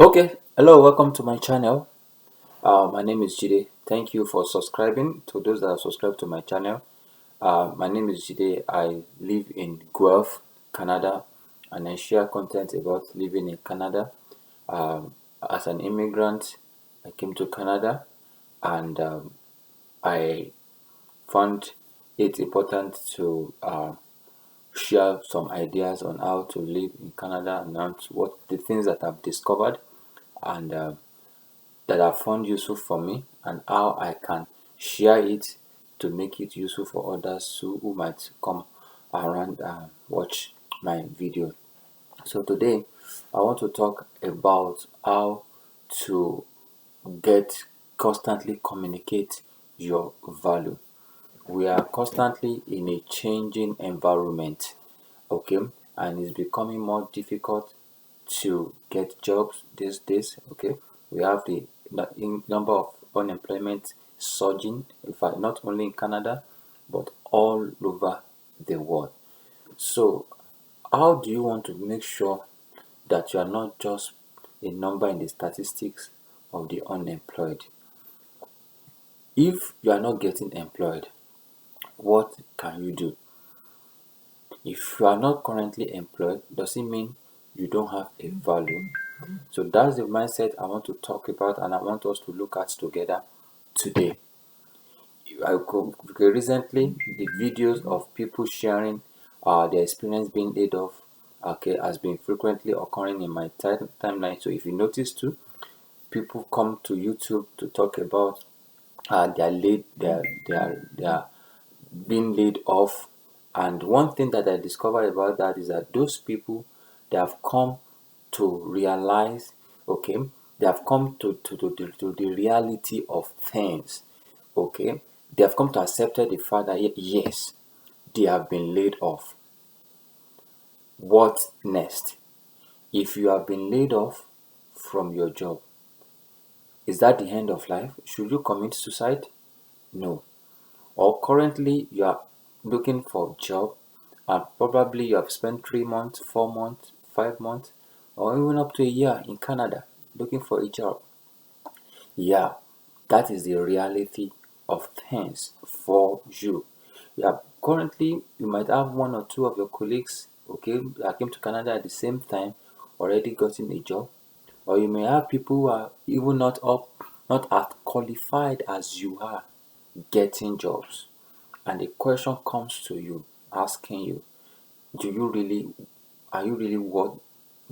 Okay, hello, welcome to my channel. My name is Jide. Thank you for subscribing. To those that have subscribed to my channel, my name is Jide. I live in Guelph, Canada, and I share content about living in Canada. As an immigrant, I came to Canada, and I found it important to share some ideas on how to live in Canada and what the things that I've discovered and that I found useful for me, and how I can share it to make it useful for others who might come around and watch my video. So today I want to talk about how to get constantly communicate your value. We are constantly in a changing environment, okay, and it's becoming more difficult to get jobs these days. Okay, we have the number of unemployment surging, in fact not only in Canada but all over the world. So how do you want to make sure that you are not just a number in the statistics of the unemployed? If you are not getting employed, what can you do? If you are not currently employed, does it mean you don't have a value? So that's the mindset I want to talk about and I want us to look at together today. Recently, the videos of people sharing their experience being laid off, okay, has been frequently occurring in my timeline. So if you notice too, people come to YouTube to talk about their being laid off. And one thing that I discovered about that is that those people, they have come to realize, okay, they have come to the reality of things, okay. They have come to accept the fact that yes, they have been laid off. What next? If you have been laid off from your job, is that the end of life? Should you commit suicide? No. Or currently you are looking for a job and probably you have spent 3 months, 4 months, 5 months, or even up to a year in Canada looking for a job. Yeah, that is the reality of things for you. Yeah, currently you might have one or two of your colleagues, okay, that came to Canada at the same time, already gotten a job, or you may have people who are even not as qualified as you are, getting jobs. And the question comes to you, asking you, do you really, are you really what,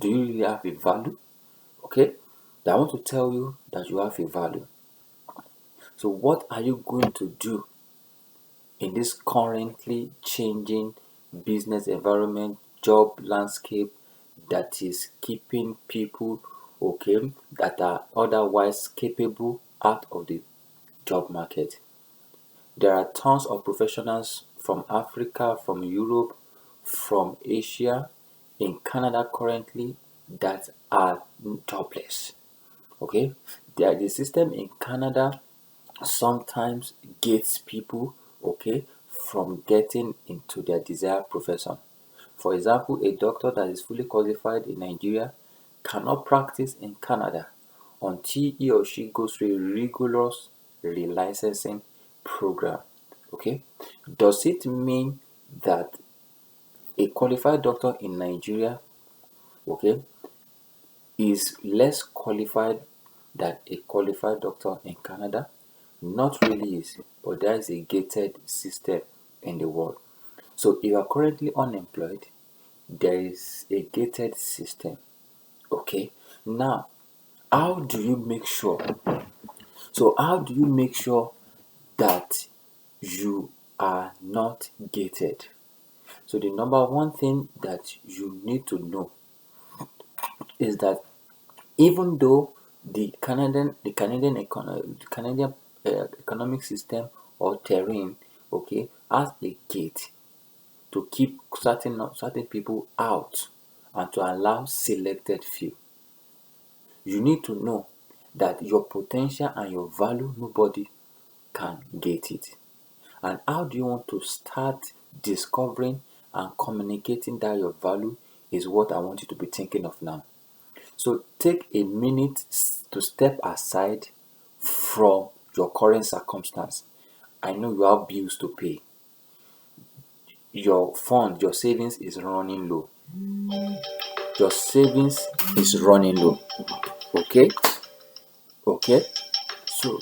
do you really have a value? Okay, I want to tell you that you have a value. So what are you going to do in this currently changing business environment, job landscape that is keeping people, okay, that are otherwise capable out of the job market? There are tons of professionals from Africa, from Europe, from Asia, in Canada currently that are jobless. Okay, the system in Canada sometimes gates people, okay, from getting into their desired profession. For example, a doctor that is fully qualified in Nigeria cannot practice in Canada until he or she goes through a rigorous relicensing program. Okay, does it mean that a qualified doctor in Nigeria, okay, is less qualified than a qualified doctor in Canada? Not really easy, but there is a gated system in the world. So if you are currently unemployed, there is a gated system. Okay. Now, how do you make sure? So how do you make sure that you are not gated? So the number one thing that you need to know is that even though the Canadian economic system or terrain, okay, has a gate to keep certain people out and to allow selected few, you need to know that your potential and your value, nobody can gate it. And how do you want to start discovering and communicating that your value is what I want you to be thinking of now. So take a minute to step aside from your current circumstance. I know you have bills to pay. Your fund, your savings is running low. Your savings is running low. Okay? Okay? So